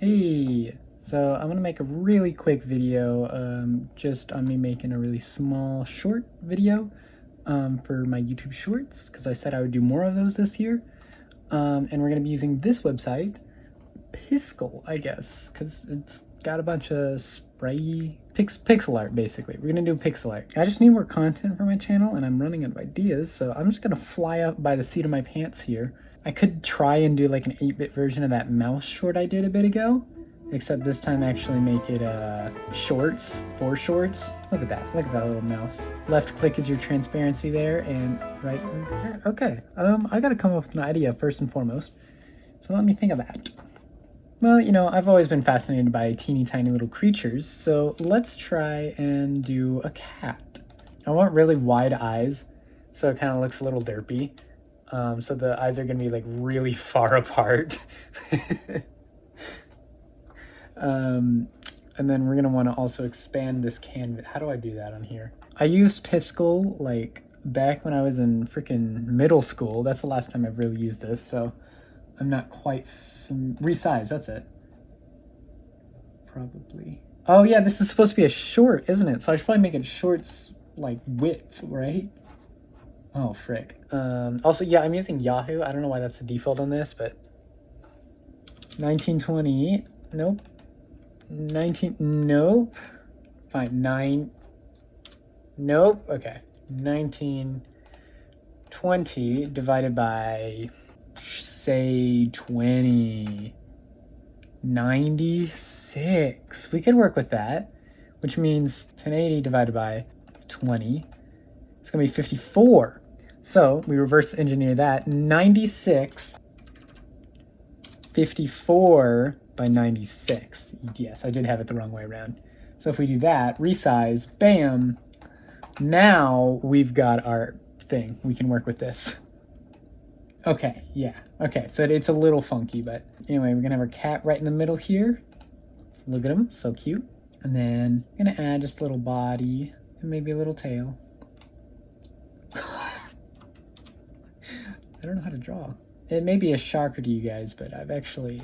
Hey, so I'm gonna make a really quick video just on me making a really small short video for my YouTube shorts because I said I would do more of those this year. And we're gonna be using this website, Piskel, I guess, because it's got a bunch of spray pixel art basically. We're gonna do pixel art. I just need more content for my channel and I'm running out of ideas, so I'm just gonna fly up by the seat of my pants here. I could try and do like an 8-bit version of that mouse short I did a bit ago, except this time actually make it shorts, 4 shorts. Look at that little mouse. Left click is your transparency there, and right there. Okay, I gotta come up with an idea first and foremost, so let me think of that. Well, you know, I've always been fascinated by teeny tiny little creatures, so let's try and do a cat. I want really wide eyes, so it kind of looks a little derpy. So the eyes are going to be like really far apart. And then we're going to want to also expand this canvas. How do I do that on here? I used Piskel like back when I was in freaking middle school. That's the last time I've really used this, so I'm not quite resize, that's it. Probably. Oh yeah, this is supposed to be a short, isn't it? So I should probably make it shorts like width, right? Oh, frick. Also, yeah, I'm using Yahoo. I don't know why that's the default on this, but 1920. Nope. 19. Nope. Fine. 9. Nope. Okay. 1920 divided by, say, 20. 96. We could work with that, which means 1080 divided by 20. It's going to be 54. So we reverse engineer that. 96, 54 by 96. Yes, I did have it the wrong way around. So if we do that, resize, bam. Now we've got our thing. We can work with this. Okay, yeah. Okay, so it's a little funky, but anyway, we're going to have our cat right in the middle here. Look at him, so cute. And then I'm going to add just a little body and maybe a little tail. I don't know how to draw. It may be a shocker to you guys, but I'm actually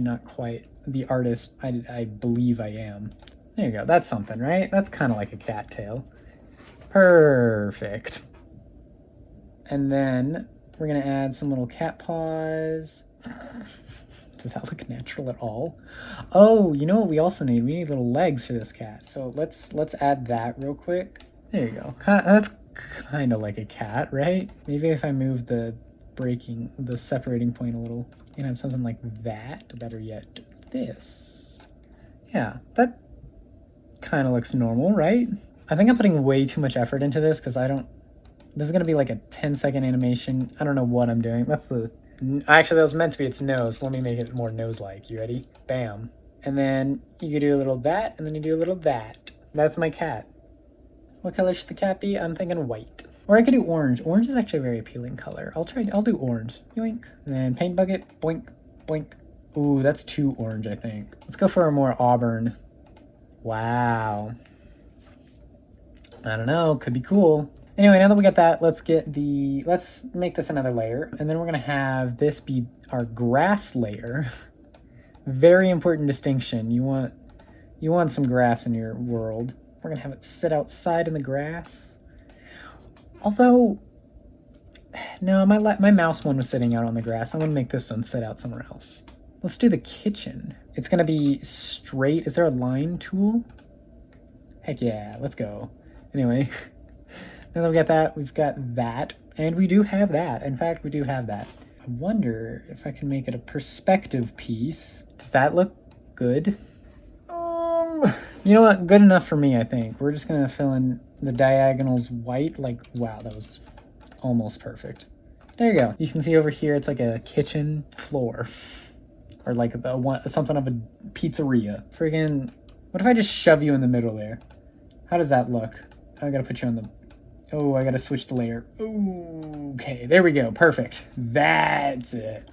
not quite the artist I believe I am. There you go. That's something, right? That's kind of like a cat tail. Perfect. And then we're going to add some little cat paws. Does that look natural at all? Oh, you know what we also need? We need little legs for this cat. So let's add that real quick. There you go. That's kind of like a cat, right? Maybe if I move the separating point a little, you know, have something like that. Better yet, this. Yeah, that kind of looks normal, right? I think I'm putting way too much effort into this because this is going to be like a 10-second animation. I don't know what I'm doing. Actually, that was meant to be its nose. Let me make it more nose-like. You ready? Bam. And then you could do a little that, and then you do a little that. That's my cat. What color should the cat be? I'm thinking white. Or I could do orange. Orange is actually a very appealing color. I'll do orange. Yoink. And then paint bucket. Boink. Boink. Ooh, that's too orange, I think. Let's go for a more auburn. Wow. I don't know. Could be cool. Anyway, now that we got that, let's make this another layer. And then we're going to have this be our grass layer. Very important distinction. You want some grass in your world. We're going to have it sit outside in the grass. Although, no, my mouse one was sitting out on the grass. I'm going to make this one sit out somewhere else. Let's do the kitchen. It's going to be straight. Is there a line tool? Heck yeah, let's go. Anyway, now that we got that, we've got that. And we do have that. In fact, we do have that. I wonder if I can make it a perspective piece. Does that look good? You know what? Good enough for me, I think. We're just going to fill in the diagonals white. Like, wow, that was almost perfect. There you go. You can see over here, it's like a kitchen floor. Or like something of a pizzeria. Friggin', what if I just shove you in the middle there? How does that look? I gotta put you on the... Oh, I gotta switch the layer. Ooh, okay, there we go. Perfect. That's it.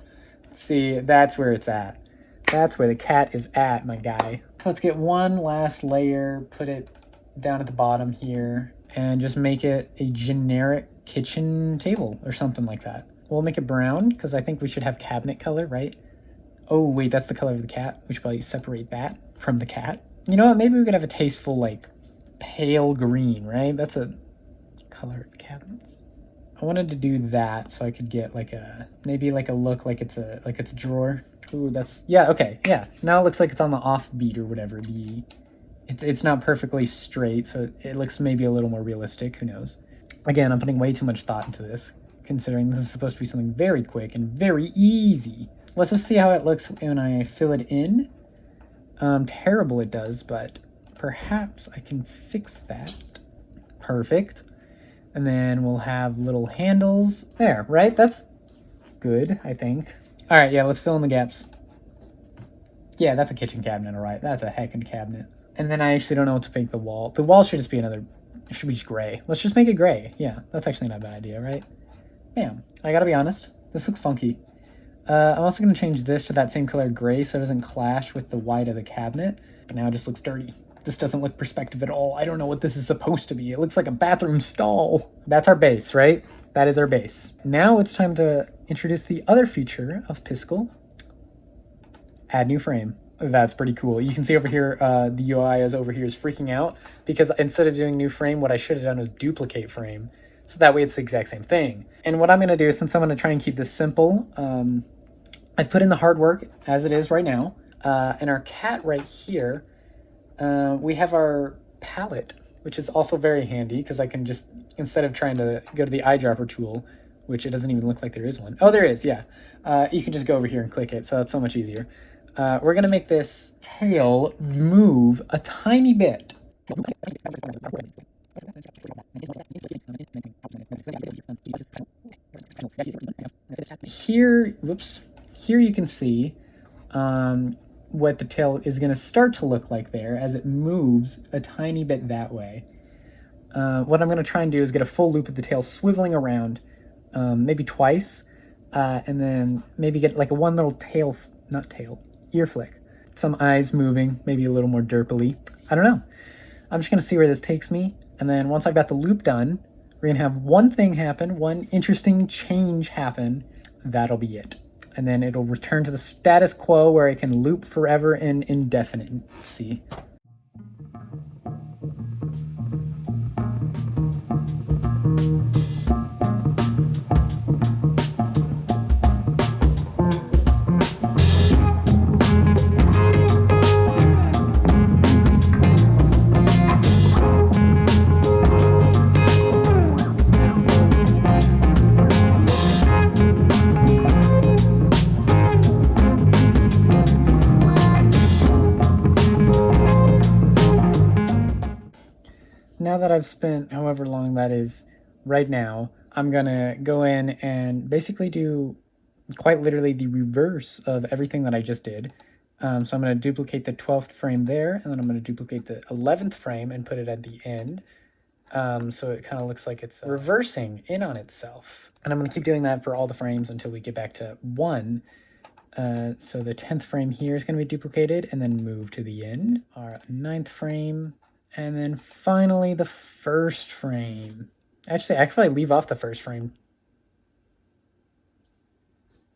See, that's where it's at. That's where the cat is at, my guy. Let's get one last layer, put it down at the bottom here, and just make it a generic kitchen table or something like that. We'll make it brown because I think we should have cabinet color, right? Oh, wait, that's the color of the cat. We should probably separate that from the cat. You know what? Maybe we could have a tasteful, like, pale green, right? That's a color of cabinets. I wanted to do that so I could get like a, maybe like a look like it's a drawer. Ooh, that's, yeah, okay, yeah. Now it looks like it's on the offbeat or whatever. It's not perfectly straight, so it looks maybe a little more realistic. Who knows? Again, I'm putting way too much thought into this, considering this is supposed to be something very quick and very easy. Let's just see how it looks when I fill it in. Terrible it does, but perhaps I can fix that. Perfect. And then we'll have little handles. There, right? That's good, I think. All right, yeah, let's fill in the gaps. Yeah, that's a kitchen cabinet, all right. That's a heckin' cabinet. And then I actually don't know what to make the wall. The wall should just be another, it should be just gray. Let's just make it gray. Yeah, that's actually not a bad idea, right? Bam. I gotta be honest, this looks funky. I'm also gonna change this to that same color gray so it doesn't clash with the white of the cabinet. But now it just looks dirty. This doesn't look perspective at all. I don't know what this is supposed to be. It looks like a bathroom stall. That's our base, right? That is our base. Now it's time to introduce the other feature of Piskel. Add new frame. That's pretty cool. You can see over here, the UI is over here is freaking out because instead of doing new frame, what I should have done was duplicate frame. So that way it's the exact same thing. And what I'm gonna do, since I'm gonna try and keep this simple, I've put in the hard work as it is right now. And our cat right here, we have our palette, which is also very handy because I can just, instead of trying to go to the eyedropper tool, which it doesn't even look like there is one. Oh, there is, yeah. You can just go over here and click it, so that's so much easier. We're gonna make this tail move a tiny bit. Here, whoops, here you can see what the tail is going to start to look like there as it moves a tiny bit that way. What I'm going to try and do is get a full loop of the tail swiveling around, maybe twice, and then maybe get like a one little tail, not tail, ear flick. Some eyes moving, maybe a little more derpily. I don't know. I'm just going to see where this takes me, and then once I've got the loop done, we're going to have one thing happen, one interesting change happen. That'll be it. And then it'll return to the status quo where it can loop forever and indefinitely. Now that I've spent however long that is right now, I'm gonna go in and basically do quite literally the reverse of everything that I just did. So I'm gonna duplicate the 12th frame there, and then I'm gonna duplicate the 11th frame and put it at the end. So it kind of looks like it's reversing in on itself. And I'm gonna keep doing that for all the frames until we get back to 1. So the 10th frame here is gonna be duplicated and then move to the end. Our 9th frame. And then finally the 1st frame. Actually, I could probably leave off the 1st frame.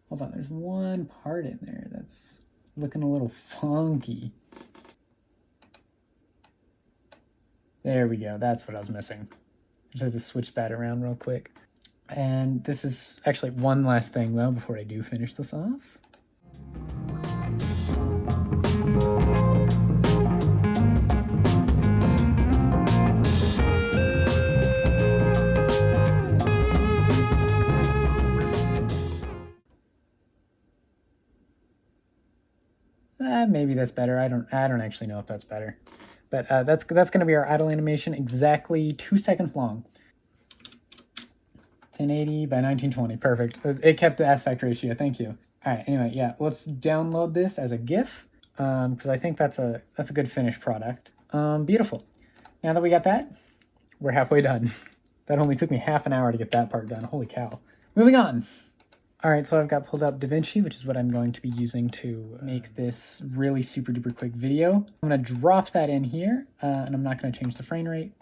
Hold on, there's one part in there that's looking a little funky. There we go, that's what I was missing. Just have to switch that around real quick. And this is actually one last thing though before I do finish this off. Maybe that's better. I don't actually know if that's better. But that's going to be our idle animation, exactly 2 seconds long. 1080 by 1920, perfect. It kept the aspect ratio, thank you. All right, anyway, yeah, let's download this as a GIF, because I think that's a good finished product. Beautiful. Now that we got that, we're halfway done. That only took me half an hour to get that part done, holy cow. Moving on. All right, so I've got pulled up DaVinci, which is what I'm going to be using to make this really super duper quick video. I'm gonna drop that in here, and I'm not gonna change the frame rate.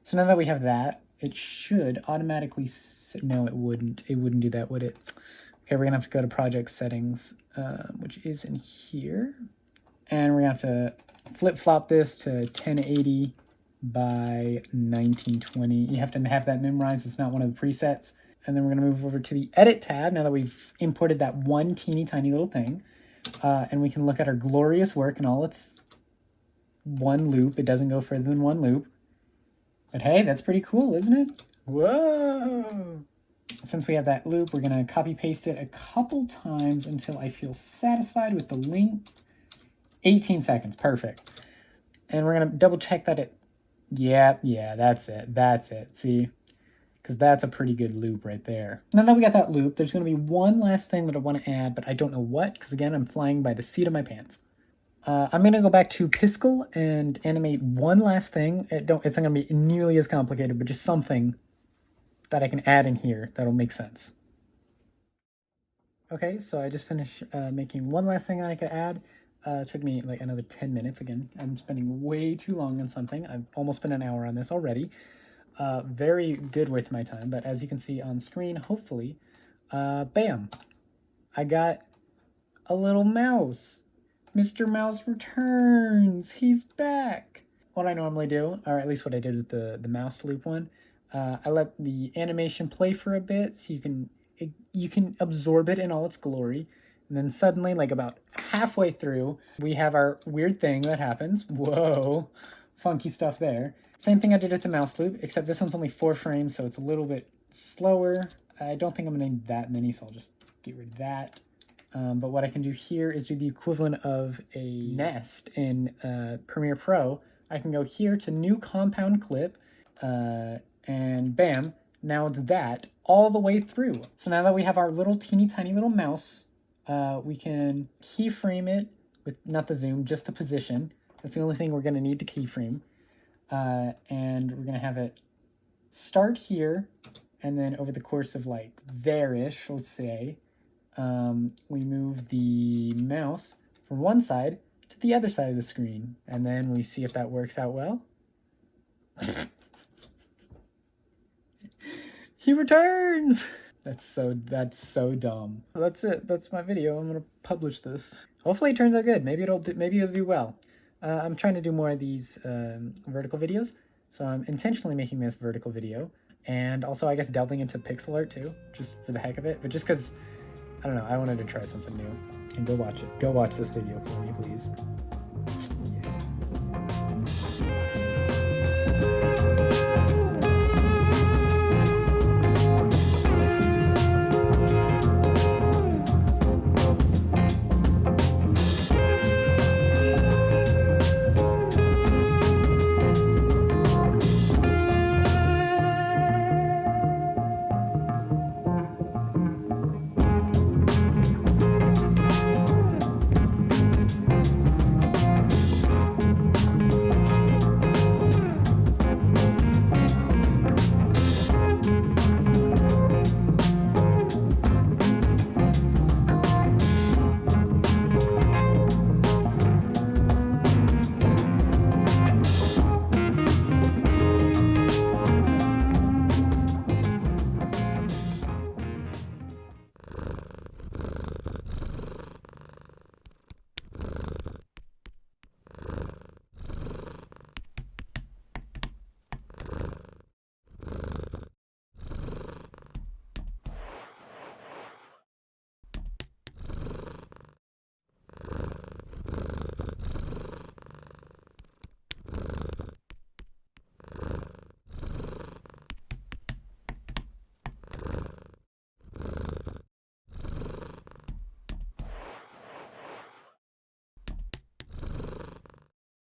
So now that we have that, it should automatically, no, it wouldn't do that, would it? Okay, we're gonna have to go to project settings, which is in here. And we're gonna have to flip-flop this to 1080 by 1920. You have to have that memorized. It's not one of the presets. And then we're gonna move over to the edit tab now that we've imported that one teeny tiny little thing. And we can look at our glorious work and all its one loop. It doesn't go further than one loop. But hey, that's pretty cool, isn't it? Whoa! Since we have that loop, we're gonna copy paste it a couple times until I feel satisfied with the length. 18 seconds, perfect. And we're gonna double check that it, yeah, that's it, see? Because that's a pretty good loop right there. Now that we got that loop, there's gonna be one last thing that I wanna add, but I don't know what, because again, I'm flying by the seat of my pants. I'm gonna go back to Piskel and animate one last thing. It's not gonna be nearly as complicated, but just something that I can add in here that'll make sense. Okay, so I just finished making one last thing that I could add. It took me like another 10 minutes. Again, I'm spending way too long on something. I've almost spent an hour on this already. Very good with my time, but as you can see on screen, hopefully, bam, I got a little mouse. Mr. Mouse returns. He's back. What I normally do, or at least what I did with the mouse loop one, I let the animation play for a bit so you can absorb it in all its glory. And then suddenly, like about halfway through, we have our weird thing that happens. Whoa, funky stuff there. Same thing I did with the mouse loop, except this one's only 4 frames, so it's a little bit slower. I don't think I'm gonna need that many, so I'll just get rid of that. But what I can do here is do the equivalent of a nest in Premiere Pro. I can go here to new compound clip, and bam, now it's that all the way through. So now that we have our little teeny tiny little mouse, we can keyframe it with not the zoom, just the position. That's the only thing we're gonna need to keyframe. And we're gonna have it start here, and then over the course of like there-ish, let's say, we move the mouse from one side to the other side of the screen, and then we see if that works out well. He returns! That's so dumb. That's it. That's my video. I'm gonna publish this. Hopefully it turns out good. Maybe it'll do well. I'm trying to do more of these vertical videos, so I'm intentionally making this vertical video, and also I guess delving into pixel art too, just for the heck of it, but just because, I don't know, I wanted to try something new. And go watch it. Go watch this video for me, please.